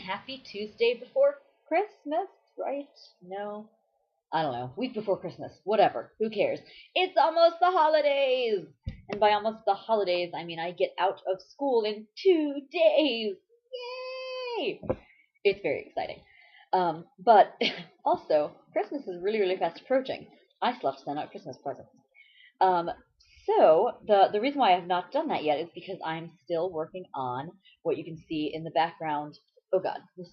happy Tuesday before Christmas, right? No, I don't know. Week before Christmas, whatever. Who cares? It's almost the holidays! And by almost the holidays, I mean I get out of school in 2 days! Yay! It's very exciting. But also, Christmas is really, really fast approaching. I still have to send out Christmas presents. Um, so the reason why I have not done that yet is because I'm still working on what you can see in the background. Oh God, this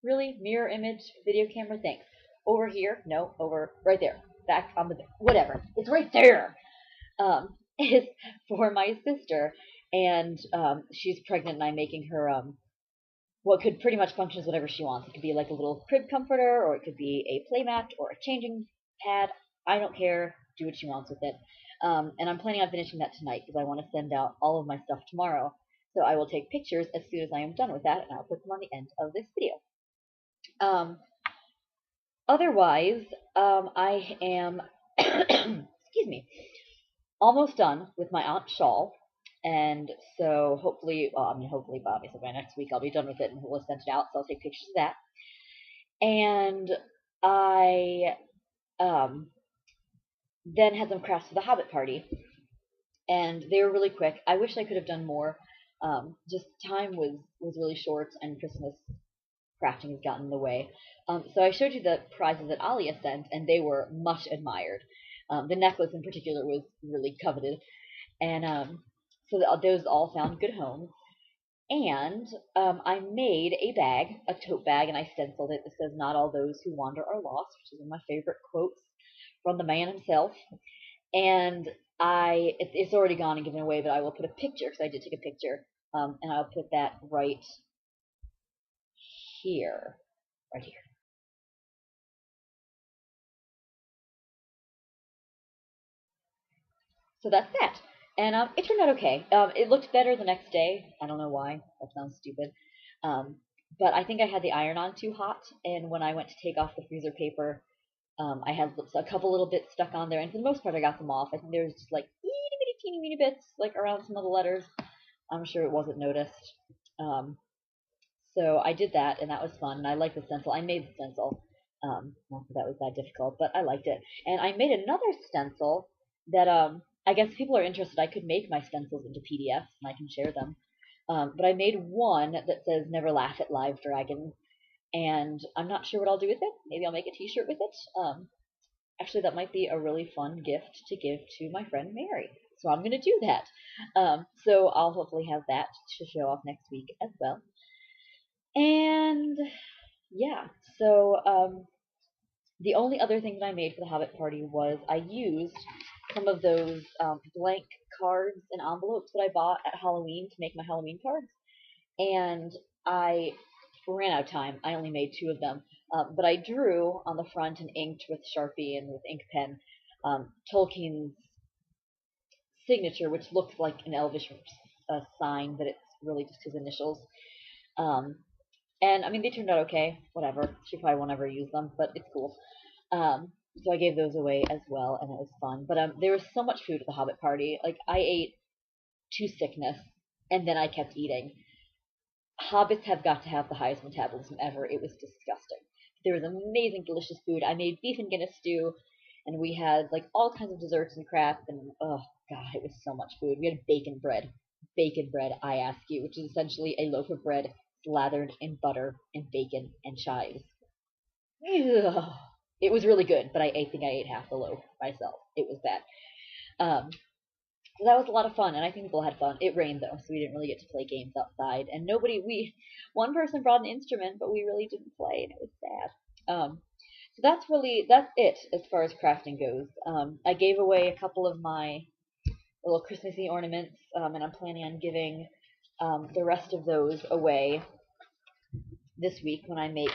really mirror image video camera thing. Over here, no, over right there, back on the whatever. It's right there. Is for my sister, and she's pregnant, and I'm making her what could pretty much function as whatever she wants. It could be like a little crib comforter, or it could be a playmat, or a changing pad. I don't care. Do what she wants with it. And I'm planning on finishing that tonight because I want to send out all of my stuff tomorrow. So I will take pictures as soon as I am done with that, and I'll put them on the end of this video. Um, Otherwise, I am, excuse me, almost done with my aunt's shawl. And so hopefully, well, I mean, hopefully, but obviously by next week I'll be done with it and we'll send it out. So I'll take pictures of that. And I then had them crafts for the Hobbit party, and they were really quick. I wish I could have done more. Just time was really short, and Christmas crafting has gotten in the way. So I showed you the prizes that Alia sent, and they were much admired. The necklace in particular was really coveted, and so those all found good homes. And I made a bag, a tote bag, and I stenciled it. It says, "Not all those who wander are lost," which is one of my favorite quotes from the man himself. And it's already gone and given away, but I will put a picture, because I did take a picture, and I'll put that right here. Right here. So that's that. And it turned out okay. It looked better the next day. I don't know why. That sounds stupid. But I think I had the iron on too hot, and when I went to take off the freezer paper, I had a couple little bits stuck on there, and for the most part, I got them off. I think there was just like itty bitty teeny weeny bits like around some of the letters. I'm sure it wasn't noticed. So I did that, and that was fun. And I liked the stencil. I made the stencil. Not that that was that difficult, but I liked it. And I made another stencil that I guess if people are interested, I could make my stencils into PDFs and I can share them. But I made one that says "Never laugh at live dragons," and I'm not sure what I'll do with it. Maybe I'll make a T-shirt with it. Actually, that might be a really fun gift to give to my friend Mary. So I'm going to do that. So I'll hopefully have that to show off next week as well. And yeah, so the only other thing that I made for the Hobbit party was I used some of those blank cards and envelopes that I bought at Halloween to make my Halloween cards. And I ran out of time. I only made two of them. But I drew on the front and inked with Sharpie and with ink pen Tolkien's signature, which looks like an elvish sign, but it's really just his initials. Um, and I mean, they turned out okay. Whatever. She probably won't ever use them, but it's cool. So I gave those away as well, and it was fun. But there was so much food at the Hobbit party. Like I ate to sickness, and then I kept eating. Hobbits have got to have the highest metabolism ever. It was disgusting. There was amazing, delicious food. I made beef and Guinness stew, and we had like all kinds of desserts and crap. And oh god, it was so much food. We had bacon bread. Bacon bread, I ask you, which is essentially a loaf of bread slathered in butter and bacon and chives. Ugh. It was really good, but I think I ate half the loaf myself. It was bad. Um, so that was a lot of fun, and I think people had fun. It rained though, so we didn't really get to play games outside. And one person brought an instrument, but we really didn't play, and it was sad. So that's it as far as crafting goes. I gave away a couple of my little Christmassy ornaments, and I'm planning on giving the rest of those away this week when I make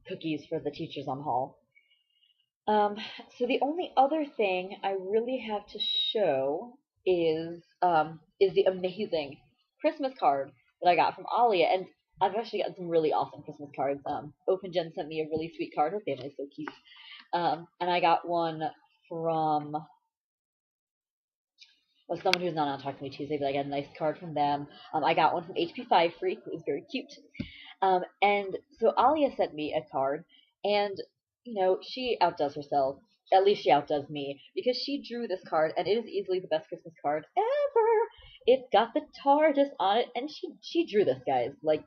cookies for the teachers on hall. So the only other thing I really have to show is the amazing Christmas card that I got from Alia, and I've actually gotten some really awesome Christmas cards. Open Jen sent me a really sweet card. Her family is so cute. And I got one from someone who's not on Talk to Me Tuesday, but I got a nice card from them. I got one from HP5 Freak. It was very cute. And so Alia sent me a card, and she outdoes herself. At least she outdoes me because she drew this card, and it is easily the best Christmas card ever. It's got the TARDIS on it, and she drew this, guys. Like,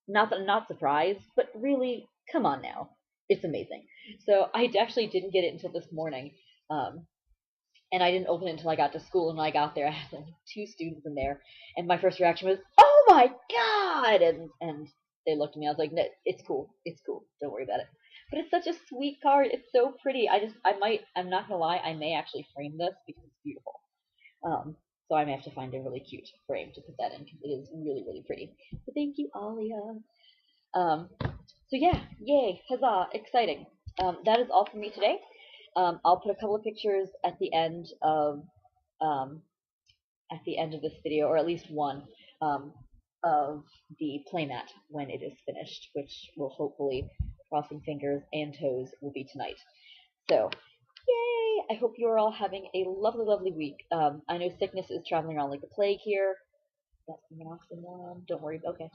not that I'm not surprised, but really, come on now, it's amazing. So I actually didn't get it until this morning. Um, and I didn't open it until I got to school. And when I got there, I had like two students in there, and my first reaction was, "Oh my god!" And they looked at me. I was like, "No, it's cool. It's cool. Don't worry about it." But it's such a sweet card. It's so pretty. I'm not gonna lie. I may actually frame this because it's beautiful. Um, so I may have to find a really cute frame to put that in because it is really, really pretty. So thank you, Alia. So yeah, yay, huzzah, exciting. That is all for me today. I'll put a couple of pictures um, at the end of this video, or at least one, um, of the playmat when it is finished, which will hopefully, crossing fingers and toes, will be tonight. So, yay! I hope you are all having a lovely, lovely week. I know sickness is traveling around like the plague here. That's coming off the one. Don't worry. Okay.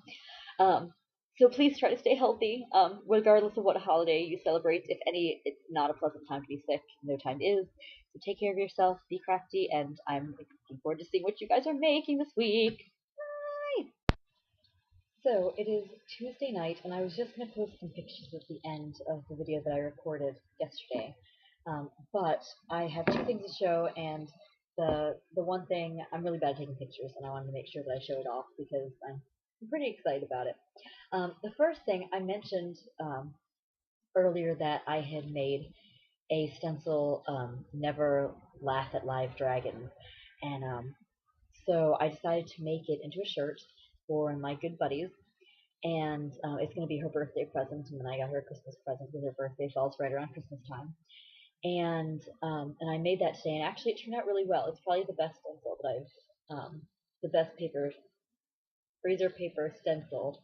Um, so please try to stay healthy, regardless of what holiday you celebrate. If any, it's not a pleasant time to be sick. No time is. So take care of yourself, be crafty, and I'm looking forward to seeing what you guys are making this week. Bye! So it is Tuesday night, and I was just going to post some pictures at the end of the video that I recorded yesterday. But I have two things to show, and the one thing, I'm really bad at taking pictures, and I wanted to make sure that I show it off because I'm pretty excited about it. The first thing I mentioned earlier that I had made a stencil, Never Laugh at Live Dragons, and so I decided to make it into a shirt for my good buddies, and it's going to be her birthday present, and then I got her a Christmas present because her birthday falls right around Christmas time. And I made that today, and actually it turned out really well. It's probably the best stencil that the best freezer paper stencil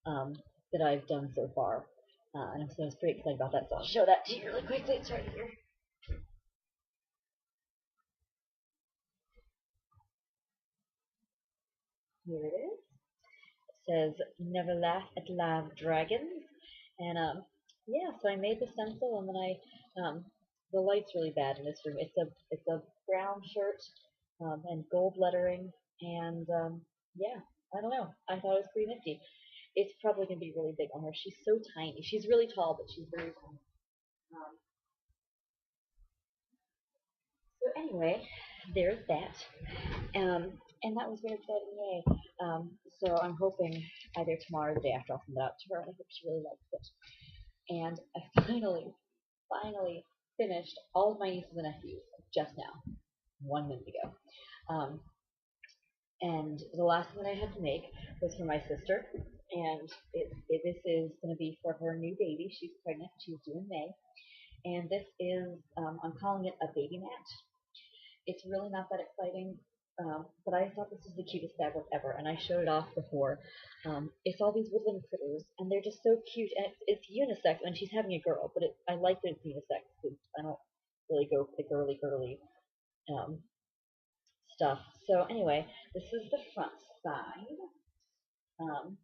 um, that I've done so far. And so I was pretty excited about that, so I'll show that to you really quickly. It's right here. Here it is. It says "Never Laugh at Live Dragons," and yeah. So I made the stencil, and then the light's really bad in this room. It's a brown shirt and gold lettering, and yeah. I don't know. I thought it was pretty nifty. It's probably gonna be really big on her. She's so tiny. She's really tall, but she's very tiny. Um, so anyway, there's that. And that was very exciting, yay. So I'm hoping either tomorrow or the day after I'll send it out to her. I hope she really likes it. And I finally finished all of my nieces and nephews just now, 1 minute ago. Um, and the last one I had to make was for my sister, and this is going to be for her new baby. She's pregnant. She's due in May, and this is I'm calling it a baby mat. It's really not that exciting, but I thought this was the cutest fabric ever, and I showed it off before. It's all these woodland critters, and they're just so cute, and it's unisex, and she's having a girl, but I like that it's unisex because I don't really go for the girly um, stuff. So anyway, this is the front side, um,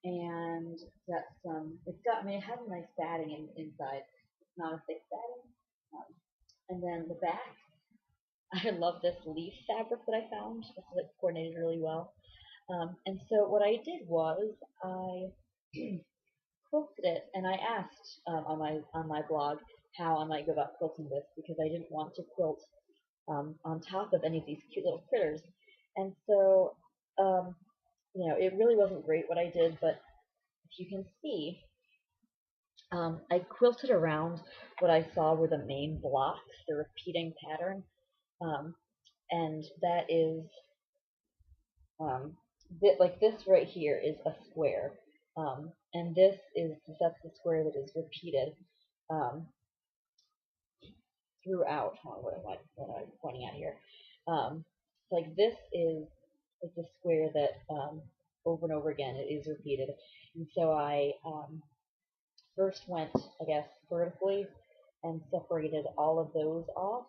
and I mean, it has a nice batting inside. It's not a thick batting. And then the back, I love this leaf fabric that I found. This is coordinated really well. And so what I did was I quilted it, and I asked on my blog how I might go about quilting this because I didn't want to quilt on top of any of these cute little critters. And so it really wasn't great what I did, but if you can see, I quilted around what I saw were the main blocks, the repeating pattern, um, and that is like this right here is a square, and that's the square that is repeated um, throughout. What am I pointing at here? Like this is like the square that over and over again it is repeated, and so I first went, I guess, vertically and separated all of those off,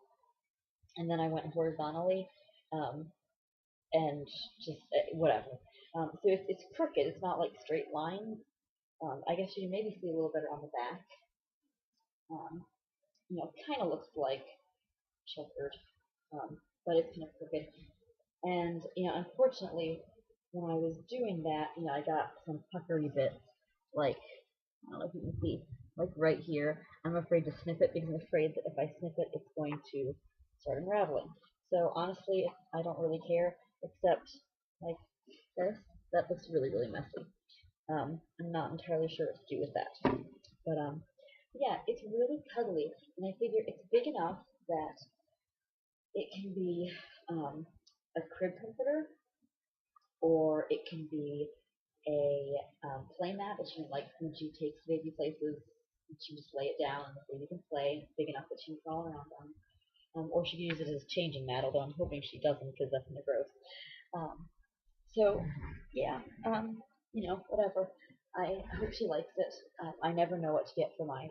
and then I went horizontally, um, and just whatever. So it's crooked. It's not like straight lines. I guess you can maybe see a little better on the back. Um, kind of looks like checkered, but it's kind of crooked. And unfortunately, when I was doing that, I got some puckery bits, like I don't know if you can see, like right here. I'm afraid to snip it because I'm afraid that if I snip it, it's going to start unraveling. So honestly, I don't really care, except like this. That looks really, really messy. I'm not entirely sure what to do with that. But yeah, it's really cuddly, and I figure it's big enough that it can be a crib comforter, or it can be a play mat that she can, like, when she takes baby places, she can just lay it down and the baby can play. It's big enough that she can crawl around on. Or she can use it as a changing mat, although I'm hoping she doesn't because that's kind of gross. Um, so, yeah, whatever. I hope she likes it. I never know what to get for my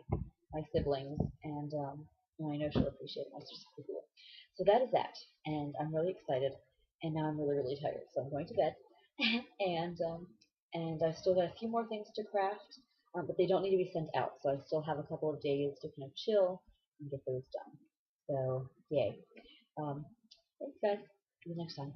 siblings, and I know she'll appreciate my certificate. So that is that, and I'm really excited. And now I'm really, really tired, so I'm going to bed. and I've still got a few more things to craft, but they don't need to be sent out, so I still have a couple of days to kind of chill and get those done. So yay! Um, thanks, guys. See you next time.